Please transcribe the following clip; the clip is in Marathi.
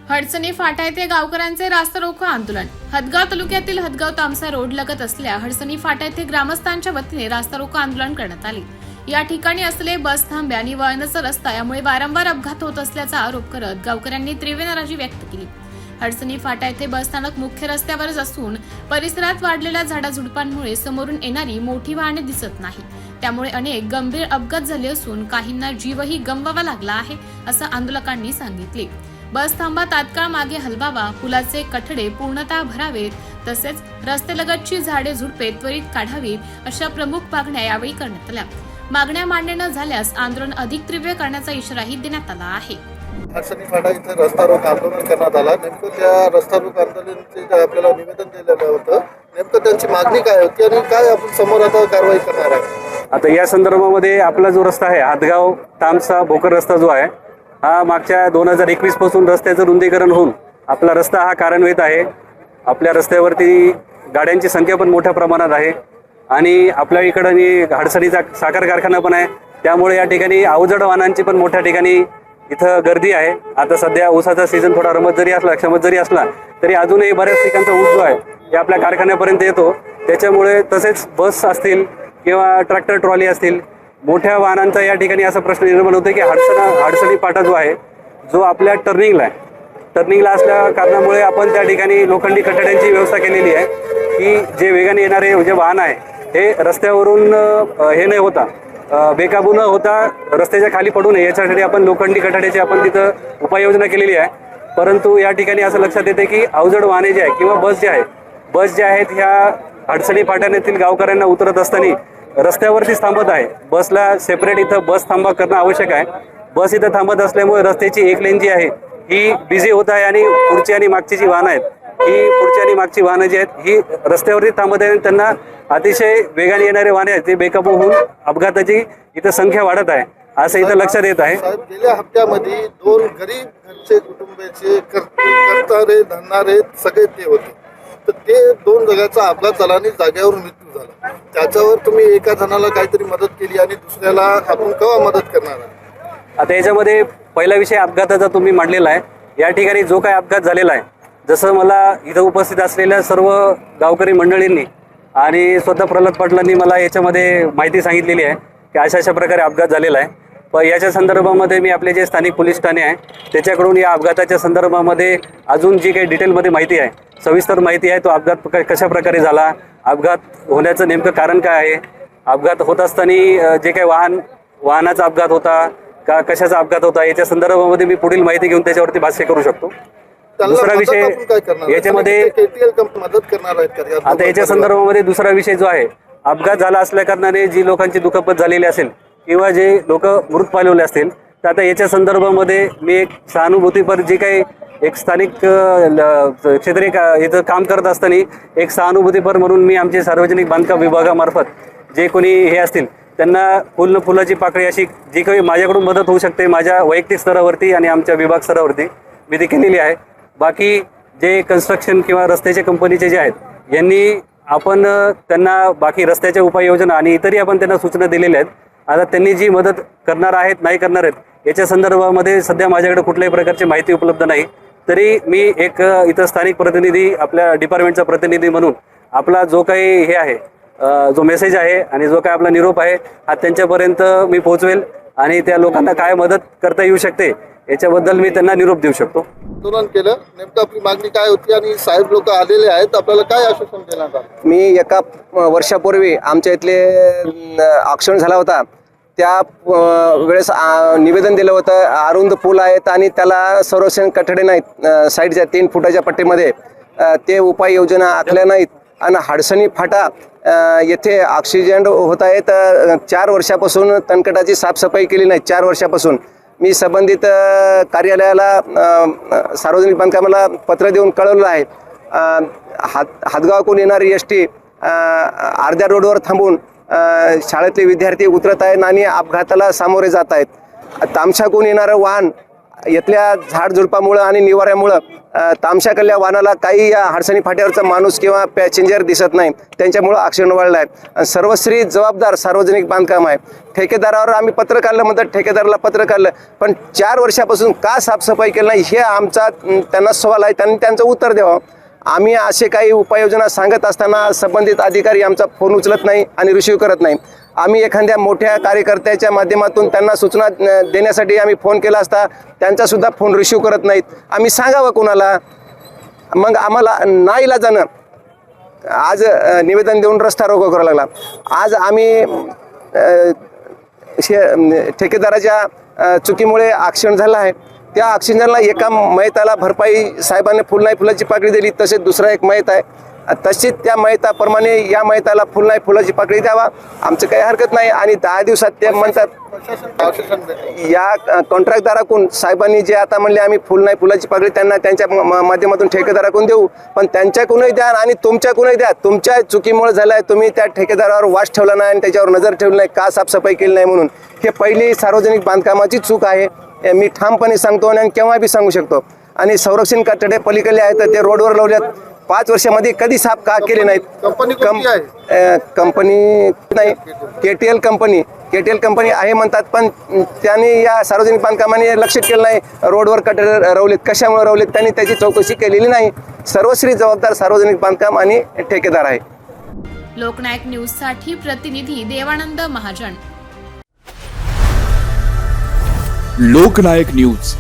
हडसणी फाटा येथे गावकऱ्यांचे रास्ता रोको आंदोलन। हदगाव तालुक्यातील हदगाव तामसा रोड लगत असलेल्या हडसणी फाटा येथे ग्रामस्थांच्या वतीने रास्ता रोको आंदोलन करण्यात आले। या ठिकाणी असलेले बस थांबे आणि वळणाचा रस्ता यामुळे वारंवार अपघात होत असल्याचा आरोप करत गावकऱ्यांनी तीव्र नाराजी व्यक्त केली। हडसणी फाटा येथे बसस्थानक मुख्य रस्त्यावरच असून परिसरात वाढलेल्या झाडाझुडपांमुळे समोरून येणारी मोठी वाहने दिसत नाही, त्यामुळे अनेक गंभीर अपघात झाले असून काहींना जीवही गमवावा लागला आहे, असं आंदोलकांनी सांगितले। बस थांबा तात्काळ मागे हलवावा, पुलाचे कठडे पूर्णतः भरावेत, तसेच रस्त्यालगतची झाडे झुडपे त्वरित काढावीत, अशा प्रमुख मागण्या यावेळी करण्यात आल्या। मागण्या मान्य न झाल्यास आंदोलन अधिक तीव्र करण्याचा इशाराही देण्यात आला आहे। हडसणी फाटा इथे रस्ता रोक आंदोलन करण्यात आला। नेमकं त्या रस्ता रोक आंदोलनाचे आपल्याला निवेदन दिलेलं होतं, नेमकं त्यांची मागणी काय होती आणि काय आपण समोर आता कारवाई करणार आहे? आता या संदर्भामध्ये आपला जो रस्ता आहे हदगाव तामसा भोकर रस्ता जो आहे हा मागच्या 2021 पासून रस्त्याचं रुंदीकरण होऊन आपला रस्ता हा कार्यान्वित आहे। आपल्या रस्त्यावरती गाड्यांची संख्या पण मोठ्या प्रमाणात आहे आणि आपल्या इकडं हडसणीचा साखर कारखाना पण आहे, त्यामुळे या ठिकाणी अवजड वाहनांची पण मोठ्या ठिकाणी इथं गर्दी आहे। आता सध्या ऊसाचा सीझन थोडा क्षमत जरी असला तरी अजूनही बऱ्याच ठिकाणचा ऊस जो आहे ते आपल्या कारखान्यापर्यंत येतो, त्याच्यामुळे तसेच बस असतील किंवा ट्रॅक्टर ट्रॉली असतील मोठ्या वाहनांचा या ठिकाणी असा प्रश्न निर्माण होतो की हडसणी फाटा जो आहे जो आपल्या टर्निंगला असल्या कारणामुळे आपण त्या ठिकाणी लोखंडी कठड्यांची व्यवस्था केलेली आहे की जे वेगाने येणारे जे वाहन आहे हे रस्त्यावरून हे नाही होता बेकाबू न होता रस्त्याच्या खाली पडू नये याच्यासाठी आपण लोखंडी कठड्याची आपण तिथं उपाययोजना केलेली आहे। परंतु या ठिकाणी असं लक्षात येते की अवजड वाहने जे आहे किंवा बस जे आहेत ह्या हडसणी फाट्यातील गावकऱ्यांना उतरत असताना रस्त्यावरतीच थांबत आहे। बसला सेपरेट इथं बस थांबा करणं आवश्यक आहे। बस इथं थांबत असल्यामुळे रस्त्याची एक लेन जी आहे ही बिझी होत आहे आणि पुढची आणि मागची जी वाहनं आहेत ही पुढची आणि मागची वाहनं जी आहेत ही रस्त्यावरती थांबत आहे आणि त्यांना अतिशय वेगाने येणारे वाहने आहेत ते बेकाबू होऊन अपघाताची इथं संख्या वाढत आहे असं इथं लक्षात येत आहे। गेल्या हप्त्यामध्ये 2 गरीब घरचे कुटुंबाचे करणारे धरणारे सगळे ते होते, तर ते 2 जगाचा अपघात झाला आणि जागेवर मृत्यू झाला। त्याच्यावर तुम्ही एका जणाला काहीतरी मदत केली आणि दुसऱ्याला आपण केव्हा मदत करणार? आता याच्यामध्ये पहिला विषय अपघाताचा तुम्ही मांडलेला आहे। या ठिकाणी जो काय अपघात झालेला आहे, जसं मला इथं उपस्थित असलेल्या सर्व गावकरी मंडळींनी आणि स्वतः प्रल्हाद पाटलांनी मला याच्यामध्ये माहिती सांगितलेली आहे की अशा प्रकारे अपघात झालेला आहे। पण याच्या संदर्भामध्ये मी आपले जे स्थानिक पोलीस ठाणे आहे त्याच्याकडून या अपघाताच्या संदर्भामध्ये अजून जी काही डिटेलमध्ये माहिती आहे, सविस्तर माहिती आहे, तो अपघात कशा प्रकारे झाला, अपघात होण्याचं नेमकं कारण काय आहे, अपघात होत असताना जे काही वाहनाचा अपघात होता का कशाचा अपघात होता याच्या संदर्भामध्ये मी पुढील माहिती घेऊन त्याच्यावरती भाष्य करू शकतो। दुसरा विषय याच्यामध्ये मदत करणार आहेत आता याच्या संदर्भामध्ये दुसरा विषय जो आहे अपघात झाला असल्या कारणाने जी लोकांची दुखापत झालेली असेल किंवा जे लोक मृत पावलेले असतील तर आता याच्या संदर्भामध्ये मी एक सहानुभूतीपर जे काही एक स्थानिक क्षेत्रीय इथं काम करत असताना एक सहानुभूतीपर म्हणून मी आमचे सार्वजनिक बांधकाम विभागामार्फत जे कोणी हे असतील त्यांना फुलाची पाकळी अशी जी काही माझ्याकडून मदत होऊ शकते माझ्या वैयक्तिक स्तरावरती आणि आमच्या विभाग स्तरावरती मी ती केलेली आहे। बाकी जे कन्स्ट्रक्शन किंवा रस्त्याच्या कंपनीचे जे आहेत यांनी आपण त्यांना बाकी रस्त्याच्या उपाययोजना आणि इतरही आपण त्यांना सूचना दिलेल्या आहेत। आता त्यांनी जी मदत करणार आहेत नाही करणार आहेत याच्या संदर्भामध्ये सध्या माझ्याकडे कुठल्याही प्रकारची माहिती उपलब्ध नाही, तरी मी एक इथं स्थानिक प्रतिनिधी आपल्या डिपार्टमेंटचा प्रतिनिधी म्हणून आपला जो काही हे आहे जो मेसेज आहे आणि जो काय आपला निरोप आहे हा त्यांच्यापर्यंत मी पोहोचवेल आणि त्या लोकांना काय मदत करता येऊ शकते याच्याबद्दल मी त्यांना निरोप देऊ शकतो। आंदोलन केलं, नेमकं आपली मागणी काय होती आणि साहेब लोक आलेले आहेत, आपल्याला काय आश्वासन देण्यात आलं? मी एका वर्षापूर्वी आमच्या इथले ॲक्सिडेंट झाला होता त्या वेळेस निवेदन दिलं होतं अरुंद पूल आहेत आणि त्याला संरक्षण कठडे नाहीत साईडच्या 3 फुटाच्या पट्टीमध्ये, ते उपाययोजना आखल्या नाहीत आणि हडसणी फाटा येथे ॲक्सिडेंट होत आहेत। 4 वर्षापासून तणकटाची साफसफाई केली नाही। 4 वर्षापासून मी संबंधित कार्यालयाला सार्वजनिक बांधकामाला पत्र देऊन कळवलं आहे। हदगावकडून येणारी एसटी अर्ध्या रोडवर थांबून शाळेतले विद्यार्थी उतरत आहेत आणि अपघाताला सामोरे जात आहेत। तामसाकडून येणारं वाहन इथल्या झाडझुडपामुळं आणि निवाऱ्यामुळं तामशाकडल्या वाहनाला काही या हडसणी फाट्यावरचा माणूस किंवा पॅसेंजर दिसत नाही, त्यांच्यामुळं ॲक्सिडेंट वाढला आहे. सर्वस्वी जबाबदार सार्वजनिक बांधकाम आहे. ठेकेदारावर आम्ही पत्र काढलं म्हणतात, ठेकेदाराला पत्र काढलं, पण 4 वर्षापासून का साफसफाई केली नाही हे आमचा त्यांना सवाल आहे. त्यांनी त्यांचं उत्तर द्यावं. आम्ही असे काही उपाययोजना सांगत असताना संबंधित अधिकारी आमचा फोन उचलत नाही आणि रिसीव्ह करत नाही. आम्ही एखाद्या मोठ्या कार्यकर्त्याच्या माध्यमातून त्यांना सूचना देण्यासाठी आम्ही फोन केला असता, त्यांचासुद्धा फोन रिसीव्ह करत नाहीत. आम्ही सांगावं कोणाला? मग आम्हाला नाईलाजानं आज निवेदन देऊन रस्ता रोको करावा लागला. आज आम्ही ठेकेदाराच्या चुकीमुळे ॲक्सिडेंट झाला आहे. त्या ॲक्सिडेंटला एका मयताला भरपाई साहेबांनी फुल नाही फुलाची पाकळी दिली, तसेच दुसरा एक मयत आहे, तशीच त्या मयताप्रमाणे या मयताला फुल नाही फुलाची पाकळी द्यावा. आमचं काही हरकत नाही. आणि 10 दिवसात ते म्हणतात या कॉन्ट्रॅक्टदाराकडून साहेबांनी जे आता म्हणले आम्ही फुल नाही फुलाची पाकळी त्यांना त्यांच्या माध्यमातून ठेकेदाराकडून देऊ, पण त्यांच्याकडूनही द्या आणि तुमच्याकडूनही द्या. तुमच्या चुकीमुळे झालं आहे, तुम्ही त्या ठेकेदारावर वास ठेवला नाही आणि त्याच्यावर नजर ठेवली नाही, का साफसफाई केली नाही म्हणून. हे पहिली सार्वजनिक बांधकामाची चूक आहे, मी ठामपणे सांगतो आणि केव्हा बी सांगू शकतो. आणि संरक्षण कठडे पलीकडले आहेत, ते रोडवर लावल्यात. 5 वर्षामध्ये कधी साफ का केले नाहीत? कंपनी नाही, KTL कंपनी आहे म्हणतात, पण त्यांनी या सार्वजनिक बांधकामाने लक्ष केलं नाही. रोडवर कठडे रवलेत, कशामुळे रवलेत त्यांनी त्याची चौकशी केलेली नाही. सर्वस्वी जबाबदार सार्वजनिक बांधकाम आणि ठेकेदार आहे. लोकनायक न्यूजसाठी प्रतिनिधी देवानंद महाजन. लोकनायक न्यूज